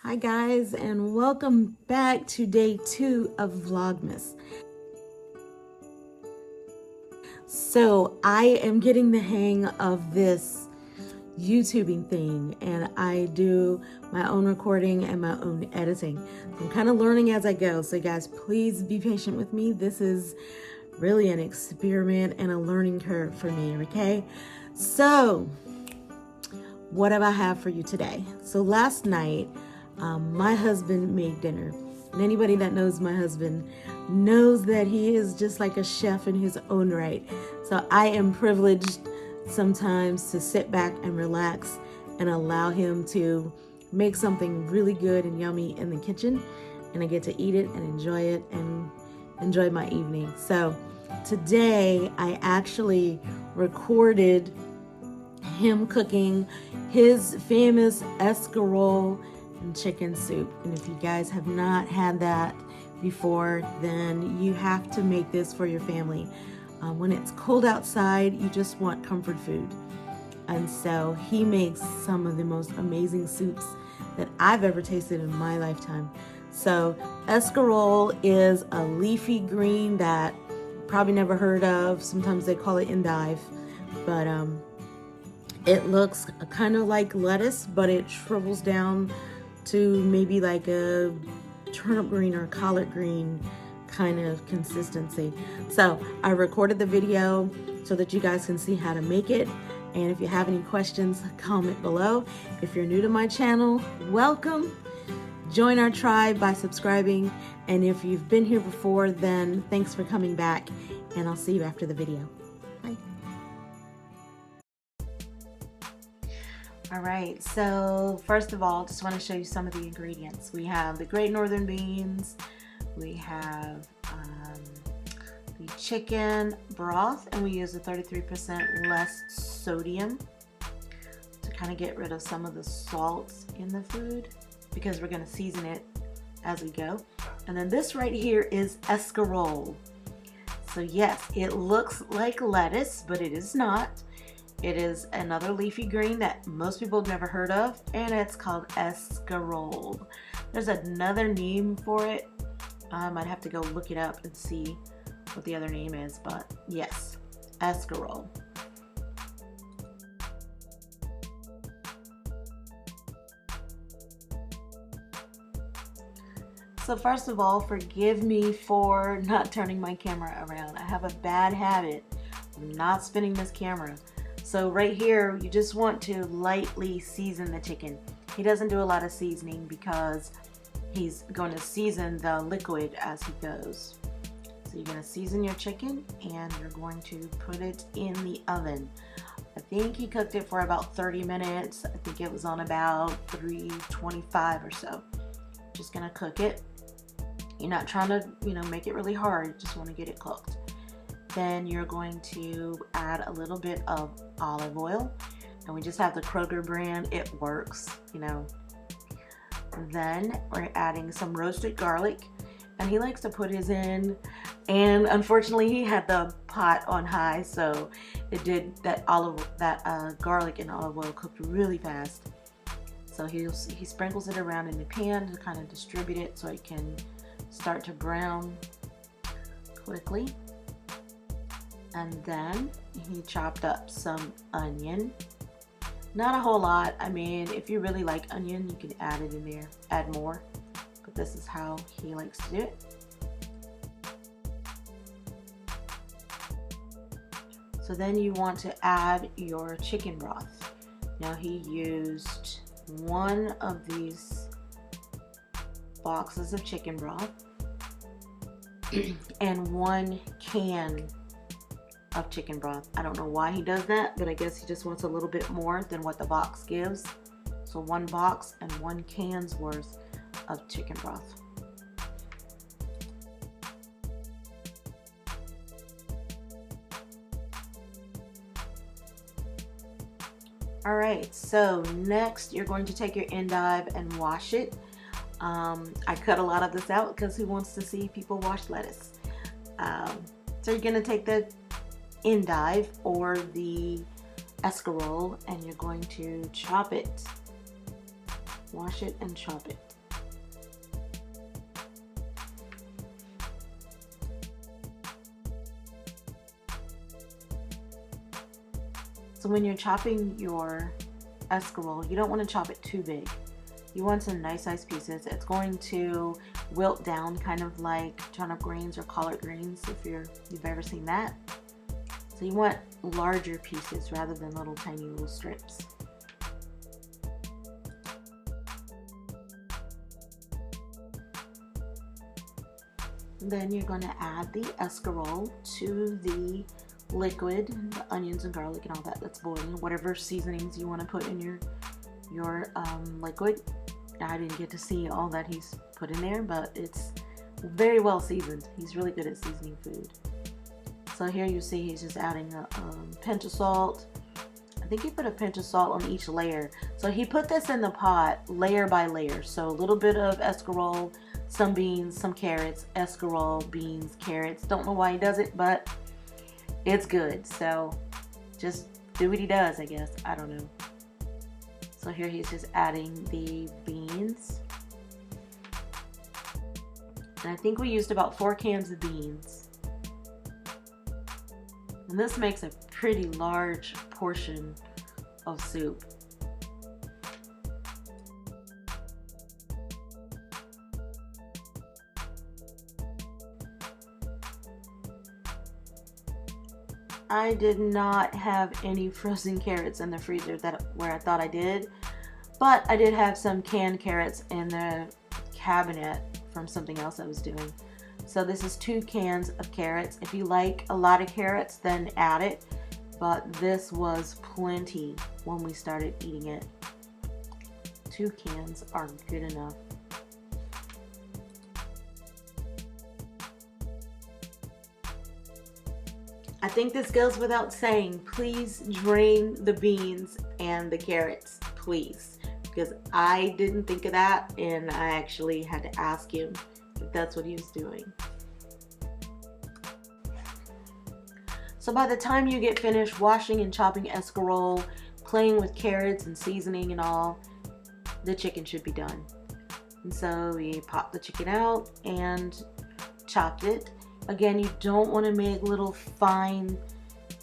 Hi guys, and welcome back to day 2 of Vlogmas. So I am getting the hang of this YouTubing thing, and I do my own recording and my own editing. I'm kind of learning as I go, so guys, please be patient with me. This is really an experiment and a learning curve for me, okay? So what do I have for you today? So last night, my husband made dinner. And anybody that knows my husband knows that he is just like a chef in his own right. So I am privileged sometimes to sit back and relax and allow him to make something really good and yummy in the kitchen. And I get to eat it and enjoy it and enjoy my evening. So today I actually recorded him cooking his famous escarole and chicken soup. And if you guys have not had that before, then you have to make this for your family. When it's cold outside, you just want comfort food. And so he makes some of the most amazing soups that I've ever tasted in my lifetime. So escarole is a leafy green that you probably never heard of. Sometimes they call it endive, but it looks kind of like lettuce, but it shrivels down to maybe like a turnip green or collard green kind of consistency. So I recorded the video so that you guys can see how to make it. And if you have any questions, comment below. If you're new to my channel, welcome. Join our tribe by subscribing. And if you've been here before, then thanks for coming back. And I'll see you after the video. Bye. All right, so first of all, just want to show you some of the ingredients. We have the Great Northern beans, we have the chicken broth, and we use a 33% less sodium to kind of get rid of some of the salts in the food because we're going to season it as we go. And then this right here is escarole. So yes, it looks like lettuce, but it is not. It is another leafy green that most people have never heard of, and it's called escarole. There's another name for it. I'd have to go look it up and see what the other name is, but yes, escarole. So first of all, forgive me for not turning my camera around. I have a bad habit of not spinning this camera. So right here, you just want to lightly season the chicken. He doesn't do a lot of seasoning because he's going to season the liquid as he goes. So you're going to season your chicken and you're going to put it in the oven. I think he cooked it for about 30 minutes. I think it was on about 325 or so. Just going to cook it. You're not trying to, make it really hard. You just want to get it cooked. Then you're going to add a little bit of olive oil, and we just have the Kroger brand. It works, Then we're adding some roasted garlic, and he likes to put his in, and unfortunately he had the pot on high, so it did that garlic and olive oil cooked really fast. So he sprinkles it around in the pan to kind of distribute it so it can start to brown quickly. And then he chopped up some onion. Not a whole lot. I mean, if you really like onion, you can add it in there, add more. But this is how he likes to do it. So then you want to add your chicken broth. Now he used one of these boxes of chicken broth and 1 can of chicken broth. I don't know why he does that, but I guess he just wants a little bit more than what the box gives. So 1 box and 1 can's worth of chicken broth. All right, so next you're going to take your endive and wash it. I cut a lot of this out because who wants to see people wash lettuce? So you're going to take the endive or the escarole and you're going to chop it wash it, and chop it. So when you're chopping your escarole, you don't want to chop it too big. You want some nice sized pieces. It's going to wilt down kind of like turnip greens or collard greens if you've ever seen that. So you want larger pieces rather than little tiny little strips. Then you're going to add the escarole to the liquid, the onions and garlic and all that that's boiling, whatever seasonings you want to put in your liquid. I didn't get to see all that he's put in there, but it's very well seasoned. He's really good at seasoning food. So here you see he's just adding a pinch of salt. I think he put a pinch of salt on each layer. So he put this in the pot layer by layer. So a little bit of escarole, some beans, some carrots, escarole, beans, carrots. Don't know why he does it, but it's good. So just do what he does, I guess. I don't know. So here he's just adding the beans. And I think we used about 4 cans of beans. And this makes a pretty large portion of soup. I did not have any frozen carrots in the freezer where I thought I did, but I did have some canned carrots in the cabinet from something else I was doing. So this is 2 cans of carrots. If you like a lot of carrots, then add it, but this was plenty when we started eating it. 2 cans are good enough. I think this goes without saying, please drain the beans and the carrots, please. Because I didn't think of that, and I actually had to ask him if that's what he was doing. So by the time you get finished washing and chopping escarole, playing with carrots and seasoning and all, the chicken should be done. And so we popped the chicken out and chopped it. Again, you don't want to make little fine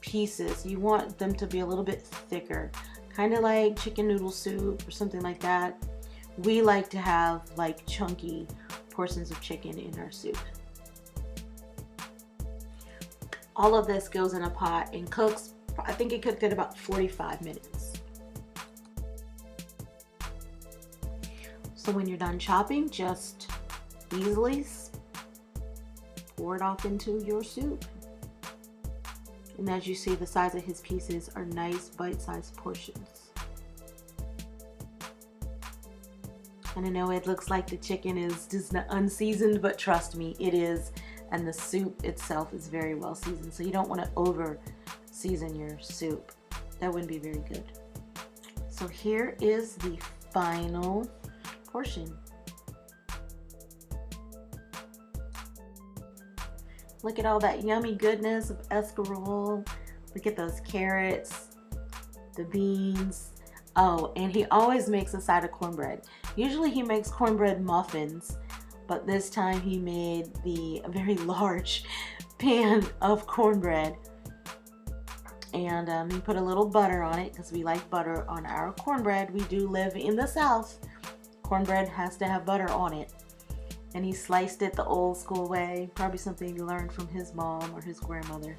pieces. You want them to be a little bit thicker, kind of like chicken noodle soup or something like that. We like to have like chunky portions of chicken in our soup. All of this goes in a pot and cooks. I think it cooked at about 45 minutes. So when you're done chopping, just easily pour it off into your soup. And as you see, the size of his pieces are nice bite-sized portions. And I know it looks like the chicken is just unseasoned, but trust me, it is. And the soup itself is very well seasoned. So you don't want to over season your soup. That wouldn't be very good. So here is the final portion. Look at all that yummy goodness of escarole. Look at those carrots, the beans. Oh, and he always makes a side of cornbread. Usually he makes cornbread muffins, but this time he made a very large pan of cornbread. And he put a little butter on it because we like butter on our cornbread. We do live in the South. Cornbread has to have butter on it. And he sliced it the old school way, probably something he learned from his mom or his grandmother.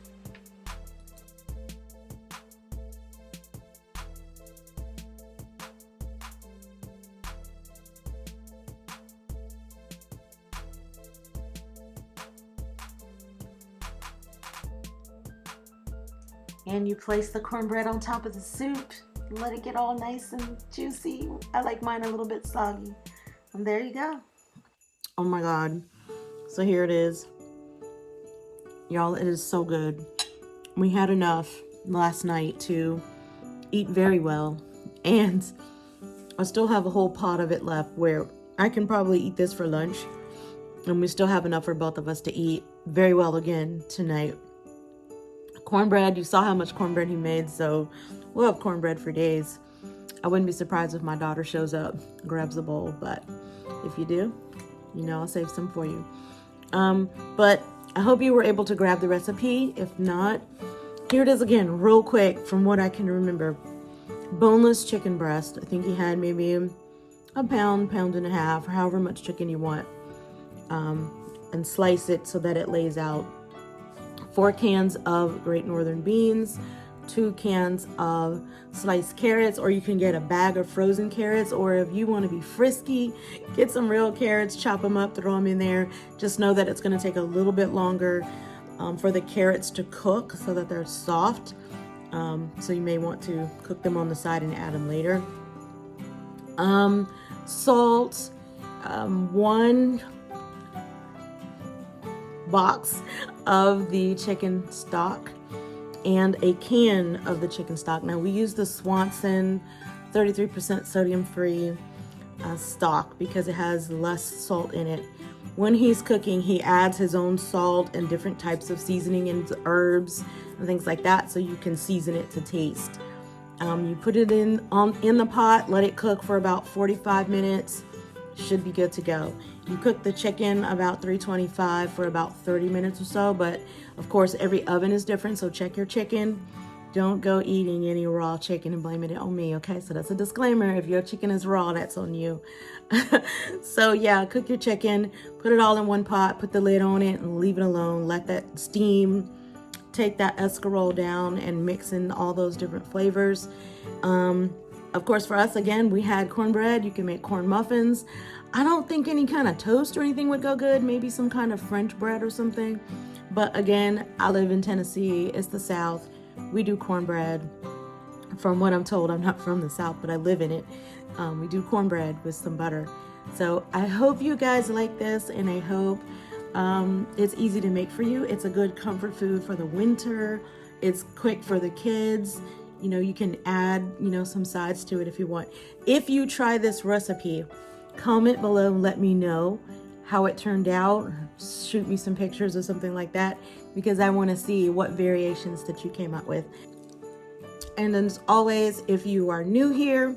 And you place the cornbread on top of the soup, let it get all nice and juicy. I like mine a little bit soggy. And there you go. Oh my God. So here it is. Y'all, it is so good. We had enough last night to eat very well. And I still have a whole pot of it left where I can probably eat this for lunch. And we still have enough for both of us to eat very well again tonight. Cornbread, you saw how much cornbread he made, so we'll have cornbread for days. I wouldn't be surprised if my daughter shows up, grabs a bowl, but if you do, you know I'll save some for you. But I hope you were able to grab the recipe. If not, here it is again, real quick from what I can remember. Boneless chicken breast. I think he had maybe a pound, pound and a half, or however much chicken you want. And slice it so that it lays out. 4 cans of Great Northern beans, 2 cans of sliced carrots, or you can get a bag of frozen carrots, or if you want to be frisky, get some real carrots, chop them up, throw them in there. Just know that it's going to take a little bit longer for the carrots to cook so that they're soft. So you may want to cook them on the side and add them later. Salt, 1 box of the chicken stock, and a can of the chicken stock. Now we use the Swanson 33% sodium free stock because it has less salt in it. When he's cooking, he adds his own salt and different types of seasoning and herbs and things like that, so you can season it to taste. You put it in the pot, let it cook for about 45 minutes. Should be good to go. You cook the chicken about 325 for about 30 minutes or so, but of course every oven is different, so check your chicken. Don't go eating any raw chicken and blaming it on me, okay? So that's a disclaimer. If your chicken is raw, that's on you. So yeah, cook your chicken, put it all in one pot, put the lid on it and leave it alone. Let that steam. Take that escarole down and mix in all those different flavors. Of course, for us, again, we had cornbread. You can make corn muffins. I don't think any kind of toast or anything would go good. Maybe some kind of French bread or something. But again, I live in Tennessee. It's the South. We do cornbread. From what I'm told, I'm not from the South, but I live in it. We do cornbread with some butter. So I hope you guys like this, and I hope it's easy to make for you. It's a good comfort food for the winter. It's quick for the kids. You know, you can add, some sides to it if you want. If you try this recipe, comment below and let me know how it turned out. Shoot me some pictures or something like that, because I want to see what variations that you came up with. And as always, if you are new here,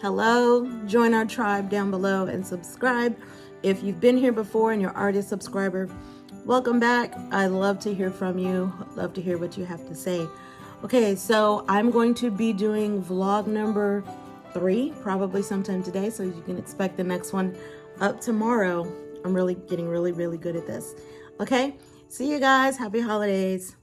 hello, join our tribe down below and subscribe. If you've been here before and you're already a subscriber, welcome back. I love to hear from you. Love to hear what you have to say. Okay, so I'm going to be doing vlog number 3, probably sometime today, so you can expect the next one up tomorrow. I'm really getting really good at this. Okay, see you guys. Happy holidays.